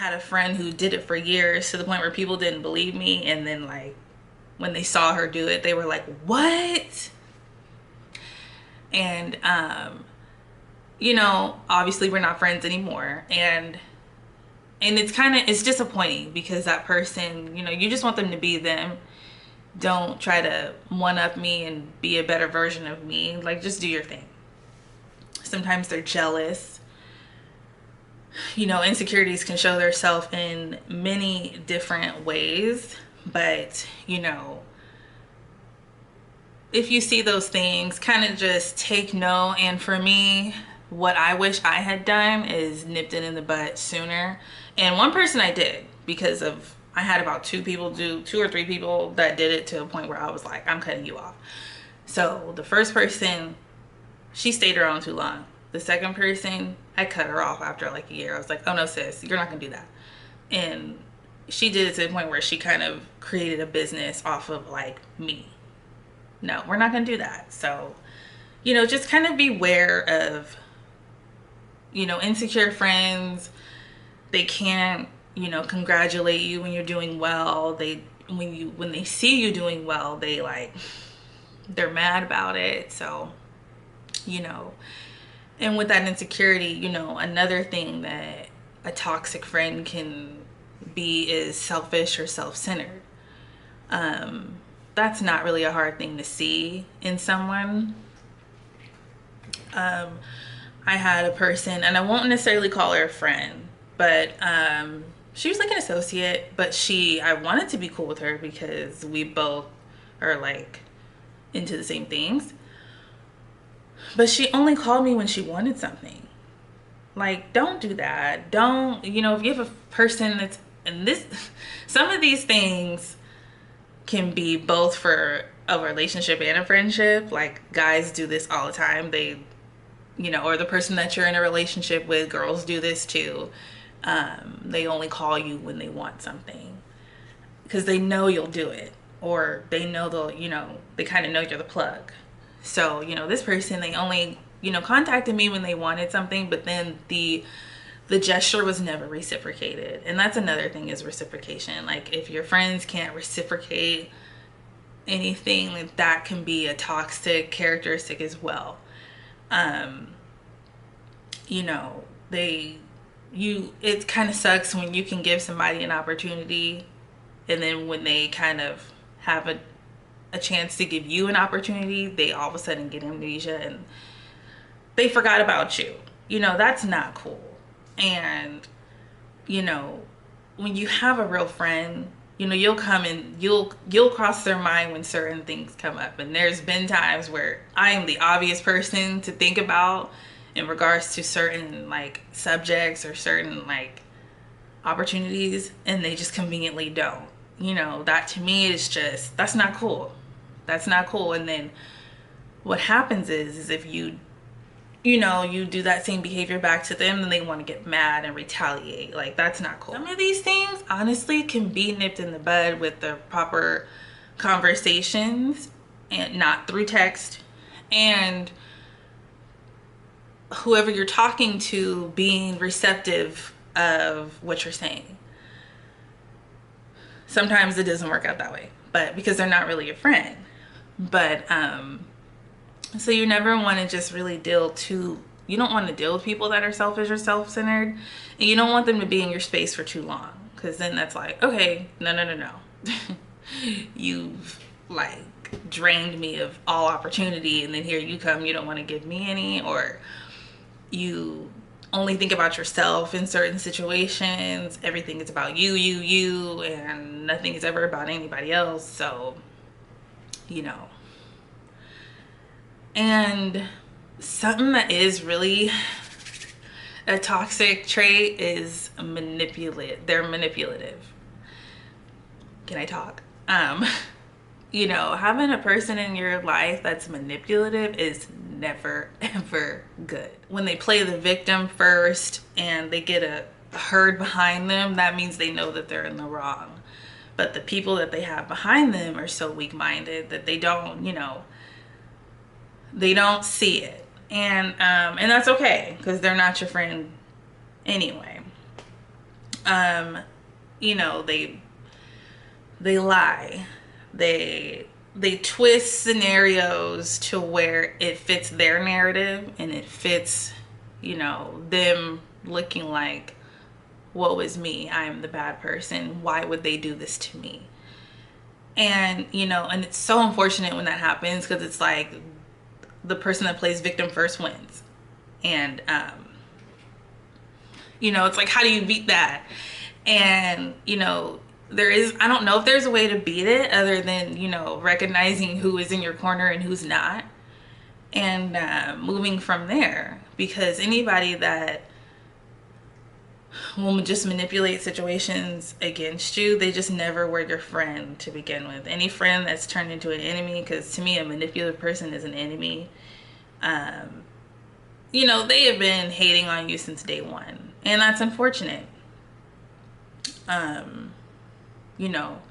had a friend who did it for years to the point where people didn't believe me, and then like when they saw her do it, they were like, what? And you know, obviously we're not friends anymore, and it's disappointing because that person, you know, you just want them to be them. Don't try to one up me and be a better version of me. Like, just do your thing. Sometimes they're jealous. You know, insecurities can show themselves in many different ways, but you know, if you see those things, kind of just take note. And for me, what I wish I had done is nipped it in the butt sooner. And one person I did, because of I had about two or three people that did it to a point where I was like, I'm cutting you off. So the first person, she stayed around too long. The second person, I cut her off after like a year. I was like, oh no, sis, you're not gonna do that. And she did it to the point where she kind of created a business off of like me. No, we're not gonna do that. So, you know, just kind of beware of, you know, insecure friends. They can't, you know, congratulate you when you're doing well. When they see you doing well, they're mad about it. So, you know, and with that insecurity, you know, another thing that a toxic friend can be is selfish or self-centered. That's not really a hard thing to see in someone. I had a person, and I won't necessarily call her a friend, but she was like an associate, but I wanted to be cool with her because we both are like into the same things. But she only called me when she wanted something. Like, don't do that. Don't, you know, if you have a person that's, and this, some of these things can be both for a relationship and a friendship. Like, guys do this all the time. They, you know, or the person that you're in a relationship with, girls do this too. They only call you when they want something because they know you'll do it, or they know they'll, you know, they kind of know you're the plug. So, you know, this person, they only, you know, contacted me when they wanted something, but then the gesture was never reciprocated. And that's another thing, is reciprocation. Like, if your friends can't reciprocate anything, like, that can be a toxic characteristic as well. You know, it kind of sucks when you can give somebody an opportunity, and then when they kind of have a chance to give you an opportunity, they all of a sudden get amnesia and they forgot about you. You know, that's not cool. And, you know, when you have a real friend, you know, you'll come and you'll cross their mind when certain things come up. And there's been times where I am the obvious person to think about in regards to certain like subjects or certain like opportunities, and they just conveniently don't. You know, that to me is just, that's not cool. That's not cool. And then what happens is if you know, you do that same behavior back to them, then they want to get mad and retaliate. Like, that's not cool. Some of these things honestly can be nipped in the bud with the proper conversations, and not through text, and whoever you're talking to being receptive of what you're saying. Sometimes it doesn't work out that way, but because they're not really your friend. But so you never want to just really you don't want to deal with people that are selfish or self-centered, and you don't want them to be in your space for too long, because then that's like, okay, no. You've like drained me of all opportunity, and then here you come, you don't want to give me any, or you only think about yourself in certain situations. Everything is about you, and nothing is ever about anybody else. So, you know. And something that is really a toxic trait is they're manipulative. Can I talk? You know, having a person in your life that's manipulative is never ever good. When they play the victim first and they get a herd behind them, that means they know that they're in the wrong. But the people that they have behind them are so weak-minded that they don't, you know, they don't see it. And that's okay, because they're not your friend anyway. Um, you know, they lie. They twist scenarios to where it fits their narrative and it fits, you know, them looking like, woe is me, I am the bad person. Why would they do this to me? And, you know, and it's so unfortunate when that happens because it's like the person that plays victim first wins. And, you know, it's like, how do you beat that? And, you know, I don't know if there's a way to beat it other than, you know, recognizing who is in your corner and who's not, and moving from there. Because anybody that will just manipulate situations against you, they just never were your friend to begin with. Any friend that's turned into an enemy, because to me, a manipulative person is an enemy. You know, they have been hating on you since day one, and that's unfortunate. You know,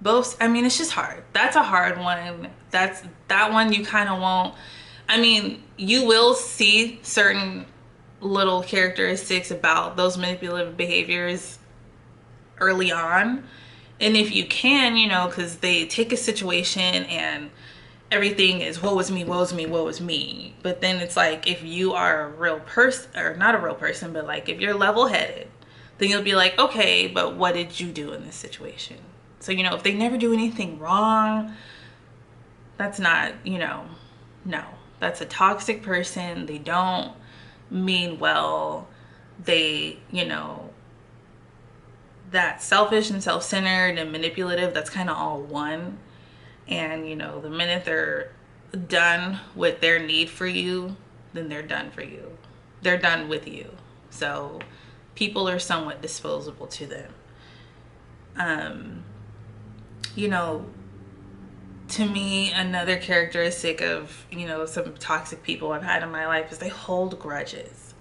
both, I mean, it's just hard. That's a hard one. That one you kind of won't, I mean, you will see certain little characteristics about those manipulative behaviors early on. And if you can, you know, because they take a situation and everything is woe is me, woe is me, woe is me. But then it's like, if you are a real person, or not a real person, but like if you're level headed, then you'll be like, okay, but what did you do in this situation? So, you know, if they never do anything wrong, that's not, you know, no, that's a toxic person. They don't mean well. They, you know, that selfish and self-centered and manipulative, that's kind of all one. And, you know, the minute they're done with their need for you, then they're done for you. They're done with you. So people are somewhat disposable to them. You know, to me, another characteristic of, you know, some toxic people I've had in my life is they hold grudges.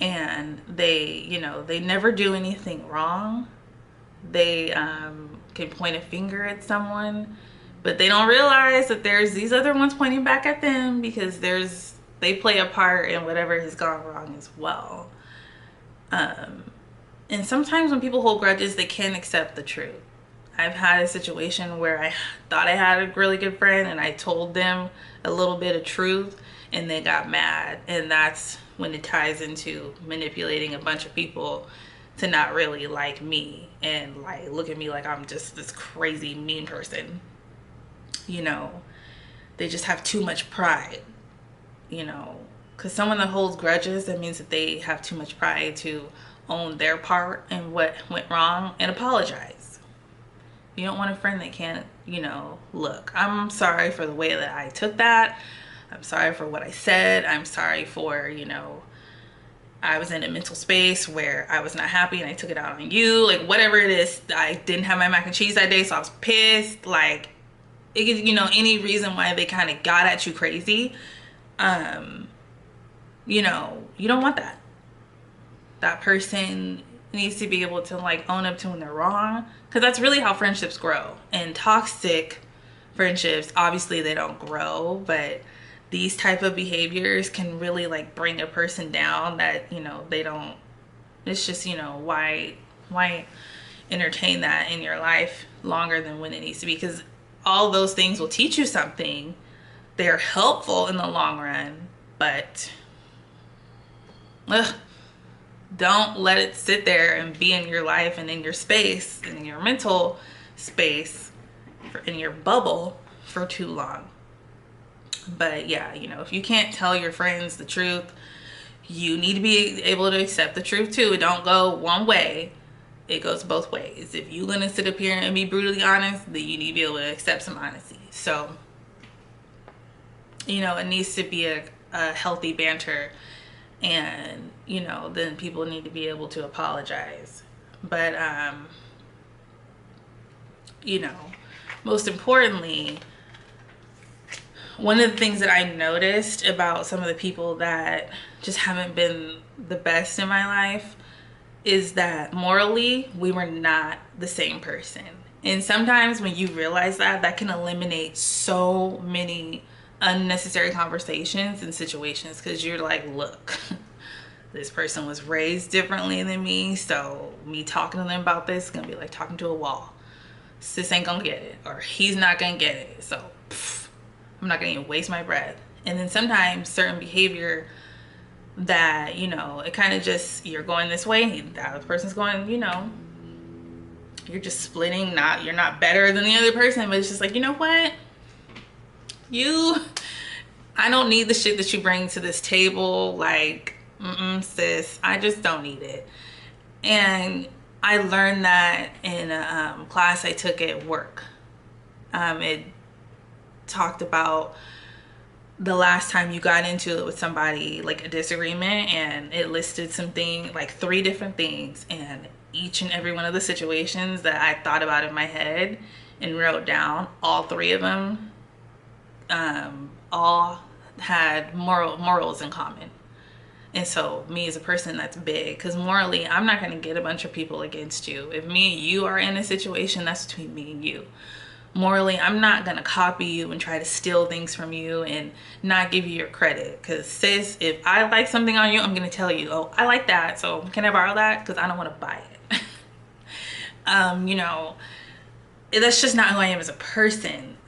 And they, you know, they never do anything wrong. They can point a finger at someone, but they don't realize that there's these other ones pointing back at them, because they play a part in whatever has gone wrong as well. And sometimes when people hold grudges, they can't accept the truth. I've had a situation where I thought I had a really good friend and I told them a little bit of truth and they got mad. And that's when it ties into manipulating a bunch of people to not really like me and like look at me like I'm just this crazy mean person. You know, they just have too much pride, you know, because someone that holds grudges, that means that they have too much pride to own their part in what went wrong and apologize. You don't want a friend that can't, you know, look, I'm sorry for the way that I took that. I'm sorry for what I said. I'm sorry for, you know, I was in a mental space where I was not happy and I took it out on you. Like, whatever it is, I didn't have my mac and cheese that day, so I was pissed. Like, it could, you know, any reason why they kind of got at you crazy. You know, you don't want that. That person needs to be able to like own up to when they're wrong, because that's really how friendships grow. And toxic friendships, obviously they don't grow, but these type of behaviors can really like bring a person down that, you know, they don't, it's just, you know, why entertain that in your life longer than when it needs to be? Because all those things will teach you something. They're helpful in the long run, but don't let it sit there and be in your life and in your space, in your mental space, in your bubble for too long. But yeah, you know, if you can't tell your friends the truth, you need to be able to accept the truth too. It don't go one way. It goes both ways. If you're gonna sit up here and be brutally honest, then you need to be able to accept some honesty. So, you know, it needs to be a healthy banter. And, you know, then people need to be able to apologize. But, you know, most importantly, one of the things that I noticed about some of the people that just haven't been the best in my life is that morally, we were not the same person. And sometimes when you realize that, that can eliminate so many unnecessary conversations and situations, because you're like, look, This person was raised differently than me, so me talking to them about this is gonna be like talking to a wall. Sis ain't gonna get it, or he's not gonna get it. So I'm not gonna even waste my breath. And then sometimes certain behavior that, you know, it kind of just, you're going this way, the other person's going, you know, you're just splitting. Not, you're not better than the other person, but it's just like, you know what, I don't need the shit that you bring to this table. Like, sis, I just don't need it. And I learned that in a class I took at work. It talked about the last time you got into it with somebody, like a disagreement, and it listed something, like 3 different things, and each and every one of the situations that I thought about in my head and wrote down, all 3 of them, all had morals in common. And so me as a person, that's big, because morally I'm not going to get a bunch of people against you. If me and you are in a situation, that's between me and you. Morally, I'm not going to copy you and try to steal things from you and not give you your credit. Because sis, if I like something on you, I'm going to tell you, oh, I like that, so can I borrow that? Because I don't want to buy it. You know, that's just not who I am as a person.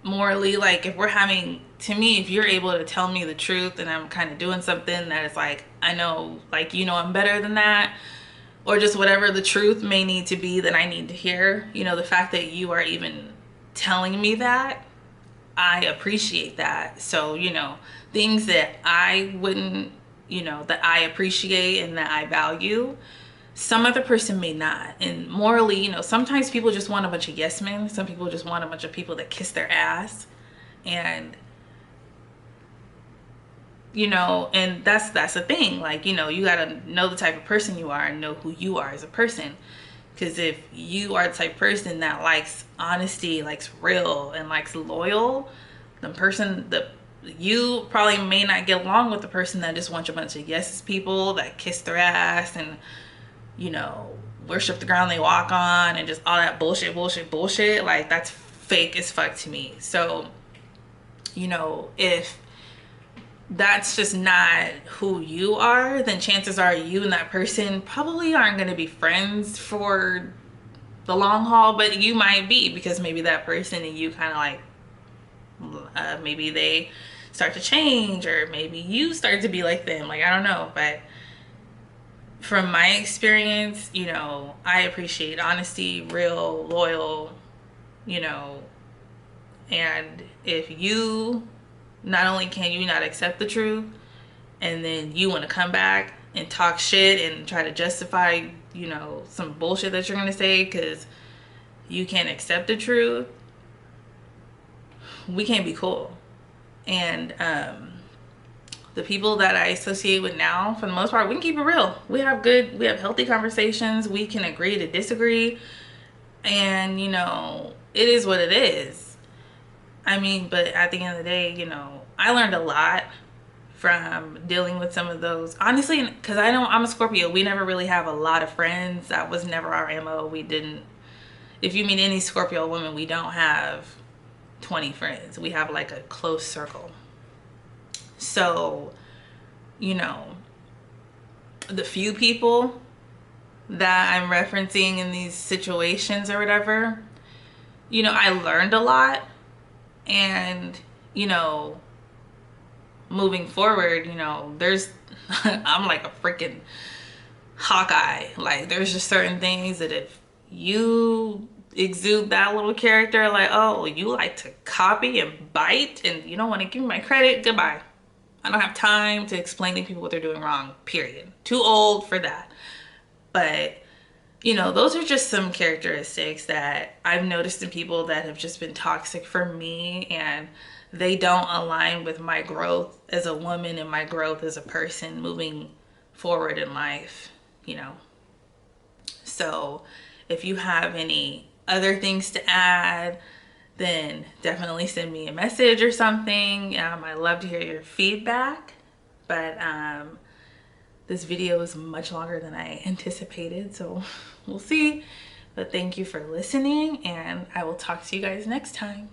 Morally, like, if we're having, to me, if you're able to tell me the truth and I'm kind of doing something that is like, I know, like, you know, I'm better than that, or just whatever the truth may need to be that I need to hear, you know, the fact that you are even telling me that, I appreciate that. So, you know, things that I wouldn't, you know, that I appreciate and that I value, some other person may not. And morally, you know, sometimes people just want a bunch of yes men. Some people just want a bunch of people that kiss their ass. And, you know, and that's the thing. Like, you know, you gotta know the type of person you are and know who you are as a person. Because if you are the type of person that likes honesty, likes real, and likes loyal, you probably may not get along with the person that just wants a bunch of yes people that kiss their ass and, you know, worship the ground they walk on and just all that bullshit. Like, that's fake as fuck to me. So, you know, if that's just not who you are, then chances are you and that person probably aren't going to be friends for the long haul. But you might be, because maybe that person and you kind of like, maybe they start to change, or maybe you start to be like them. Like, I don't know. But from my experience, you know, I appreciate honesty, real, loyal, you know. And if you, not only can you not accept the truth, and then you want to come back and talk shit and try to justify, you know, some bullshit that you're going to say because you can't accept the truth, we can't be cool. And the people that I associate with now, for the most part, we can keep it real. We have healthy conversations. We can agree to disagree. And, you know, it is what it is. I mean, but at the end of the day, you know, I learned a lot from dealing with some of those. Honestly, because I'm a Scorpio. We never really have a lot of friends. That was never our MO. We didn't, if you meet any Scorpio woman, we don't have 20 friends. We have like a close circle. So, you know, the few people that I'm referencing in these situations or whatever, you know, I learned a lot. And, you know, moving forward, you know, I'm like a freaking Hawkeye. Like, there's just certain things that if you exude that little character, like, oh, you like to copy and bite and you don't want to give me my credit, goodbye. I don't have time to explain to people what they're doing wrong, period. Too old for that. But, you know, those are just some characteristics that I've noticed in people that have just been toxic for me, and they don't align with my growth as a woman and my growth as a person moving forward in life, you know. So if you have any other things to add, then definitely send me a message or something. I'd love to hear your feedback. But this video is much longer than I anticipated, so we'll see. But thank you for listening, and I will talk to you guys next time.